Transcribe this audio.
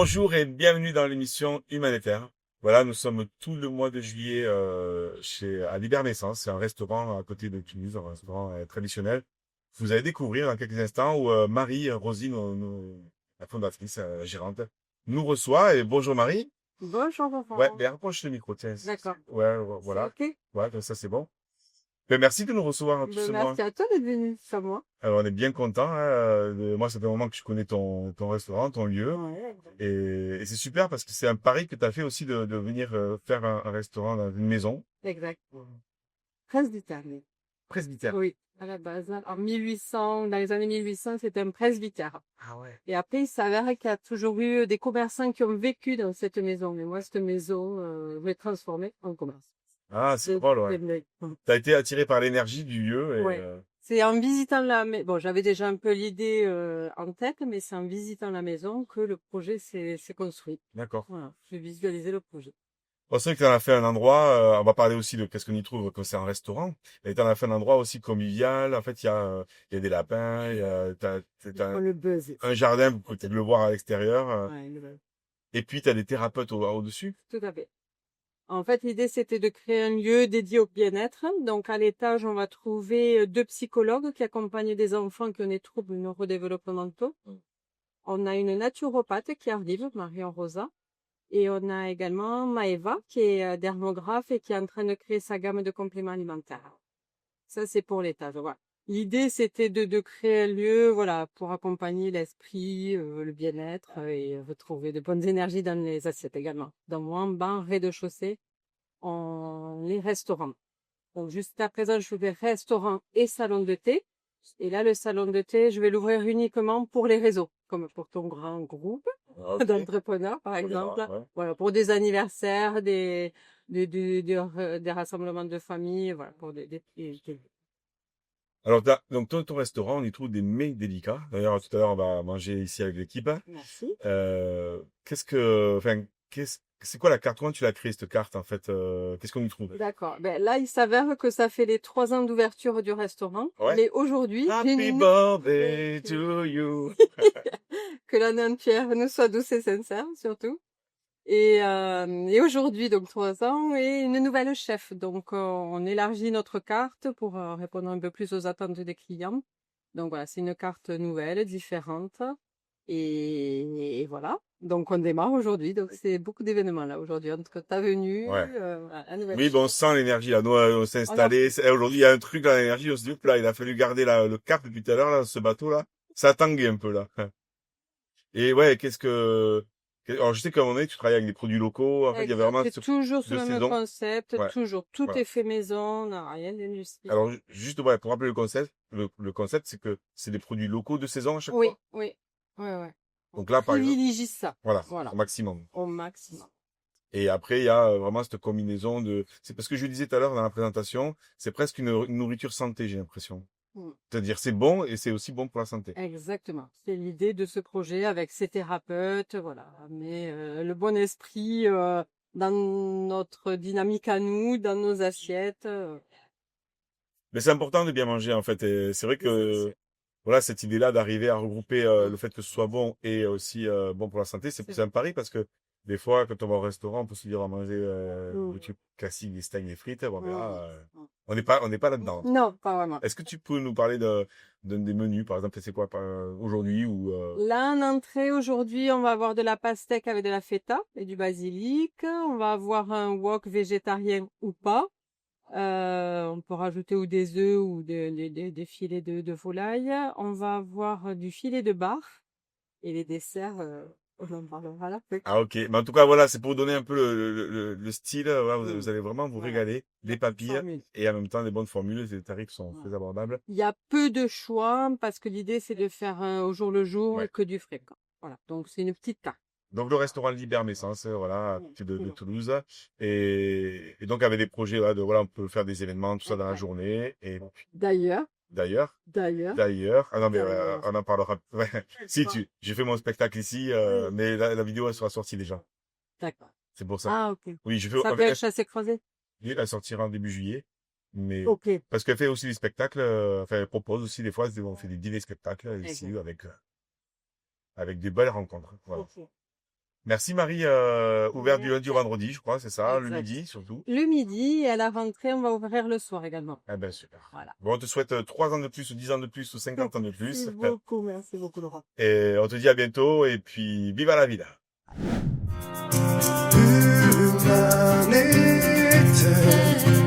Bonjour et bienvenue dans l'émission Humanitaire. Voilà, nous sommes tout le mois de juillet à l'Hybernaissance. C'est un restaurant à côté de Toulouse, un restaurant traditionnel. Vous allez découvrir dans quelques instants où Marie Rosine, la fondatrice, la gérante, nous reçoit. Et bonjour Marie. Bonjour, Ouais, Laurent. ben rapproche le micro, tiens. D'accord. Ouais, C'est voilà. OK? Ouais, comme ça c'est bon. Ben, merci de nous recevoir tout ce mois. Merci à toi d'être venu, c'est à moi. Alors on est bien content. Moi, ça fait un moment que je connais ton restaurant, ton lieu. Ouais. Et c'est super parce que c'est un pari que tu as fait aussi de venir faire un restaurant dans une maison. Exact. Presbytère. Presbytère. Oui, à la base. En 1800, dans les années 1800, c'était un presbytère. Ah ouais. Et après, il s'avère qu'il y a toujours eu des commerçants qui ont vécu dans cette maison. Mais moi, cette maison, je l'ai transformée en commerce. Ah, c'est drôle, ouais. T'as été attiré par l'énergie du lieu et Ouais. C'est en visitant la maison. Bon, j'avais déjà un peu l'idée en tête, mais c'est en visitant la maison que le projet s'est construit. d'accord. Voilà, j'ai visualisé le projet. Bon, c'est vrai que t'en as fait un endroit, on va parler aussi de qu'est-ce qu'on y trouve quand c'est un restaurant. Et t'en as fait un endroit aussi convivial. En fait, il y a des lapins, t'as Oh, le buzz. un jardin, vous pouvez peut-être le voir à l'extérieur. Ouais, le buzz. Et puis t'as des thérapeutes au-dessus. Tout à fait. En fait, l'idée, c'était de créer un lieu dédié au bien-être. Donc, à l'étage, on va trouver deux psychologues qui accompagnent des enfants qui ont des troubles neurodéveloppementaux. On a une naturopathe qui arrive, Marion Rosa. Et on a également Maëva, qui est dermographe et qui est en train de créer sa gamme de compléments alimentaires. Ça, c'est pour l'étage. Voilà. L'idée, c'était de créer un lieu, voilà, pour accompagner l'esprit, le bien-être et retrouver de bonnes énergies dans les assiettes également. Donc, moi, en bas, rez-de-chaussée, les restaurants. Donc, jusqu'à présent, je faisais restaurant et salon de thé. Et là, le salon de thé, je vais l'ouvrir uniquement pour les réseaux, comme pour ton grand groupe Ok. d'entrepreneurs, par exemple. Ouais. Voilà, pour des anniversaires, des rassemblements de famille, voilà, pour des- Alors, donc, ton restaurant, on y trouve des mets délicats. D'ailleurs, tout à l'heure, on va manger ici avec l'équipe. Merci. C'est quoi la carte? Comment tu l'as créée, cette carte, en fait? Qu'est-ce qu'on y trouve? D'accord. Ben, là, il s'avère que ça fait les 3 ans d'ouverture du restaurant. Ouais. Mais aujourd'hui, j'ai Happy une birthday to you. que l'année entière nous soit douce et sincère, surtout. Et aujourd'hui, donc 3 ans, et une nouvelle chef. Donc, on élargit notre carte pour répondre un peu plus aux attentes des clients. Donc voilà, c'est une carte nouvelle, différente. Et voilà. Donc, on démarre aujourd'hui. Donc, c'est beaucoup d'événements là aujourd'hui. Entre ta venue, Ouais. voilà, la nouvelle Oui, bon, on chef. sent l'énergie, là. Nous, on s'est On a installé. Aujourd'hui, il y a un truc dans l'énergie. On se dit, hop là, il a fallu garder le cap depuis tout à l'heure, là, ce bateau-là. Ça a tangué un peu, là. Et ouais, alors, je sais qu'à un moment donné, tu travailles avec des produits locaux. En fait, il y avait Exact. vraiment C'est toujours sur de le même saison. concept, Ouais. toujours. Tout Voilà. est fait maison, on n'a rien d'industrie. Alors, juste, ouais, pour rappeler le concept, le concept, c'est que c'est des produits locaux de saison à chaque Oui, fois. oui, ouais. On Donc là, par exemple, privilégie ça. voilà, Voilà, au maximum. au maximum. Et après, il y a vraiment cette combinaison c'est parce que je le disais tout à l'heure dans la présentation, c'est presque une nourriture santé, j'ai l'impression. Mm. C'est-à-dire, c'est bon et c'est aussi bon pour la santé. Exactement. C'est l'idée de ce projet avec ces thérapeutes, voilà. Mais le bon esprit dans notre dynamique à nous, dans nos assiettes. Mais c'est important de bien manger, en fait. Et c'est vrai que, voilà, cette idée-là d'arriver à regrouper le fait que ce soit bon et aussi bon pour la santé, c'est un pari parce que des fois, quand on va au restaurant, on peut se dire on va manger Mm. le truc classique, des steaks, des frites. Bon, mais là, Mm. on n'est pas là-dedans. Non, pas vraiment. Est-ce que tu peux nous parler des menus, par exemple, c'est quoi aujourd'hui ou Là, en entrée, aujourd'hui, on va avoir de la pastèque avec de la feta et du basilic. On va avoir un wok végétarien ou pas. On peut rajouter ou des œufs ou des filets de volaille. On va avoir du filet de bar. Et les desserts, on en parlera là. Ah ok, mais en tout cas voilà, c'est pour vous donner un peu le style, voilà, vous Mm. allez vraiment vous Voilà. régaler, Il y a des plus de papilles formules. et en même temps des bonnes formules, les tarifs sont Voilà. très abordables. Il y a peu de choix parce que l'idée c'est de faire au jour le jour et Ouais. que du frais, quoi. Voilà. Donc c'est une petite carte. Donc le restaurant L'Hybernaissance, voilà, à Mm. côté de Toulouse, et donc avec des projets, voilà, voilà, on peut faire des événements, tout ça dans la Exact. journée, et D'ailleurs, d'ailleurs, d'ailleurs, ah non mais d'ailleurs. on en parlera. Ouais. Si j'ai fait mon spectacle ici, Oui. mais la vidéo elle sera sortie déjà, D'accord. c'est pour ça. Ah, ok. Oui, je fais, Ça s'appelle Chassé croisé. elle sortira en début juillet. Mais Ok. parce qu'elle fait aussi des spectacles, enfin elle propose aussi des fois, on fait des dîners spectacles ici Exact. avec des belles rencontres. Voilà. Ok. Merci Marie, ouvert du lundi au vendredi, je crois, c'est ça, le Exact. midi surtout. Le midi, et à la rentrée, on va ouvrir le soir également. Eh ben super. Voilà. Bon, on te souhaite 3 ans de plus, ou 10 ans de plus, ou 50 ans de plus. Merci beaucoup Laurent. Et on te dit à bientôt, et puis viva la vida. Humanité.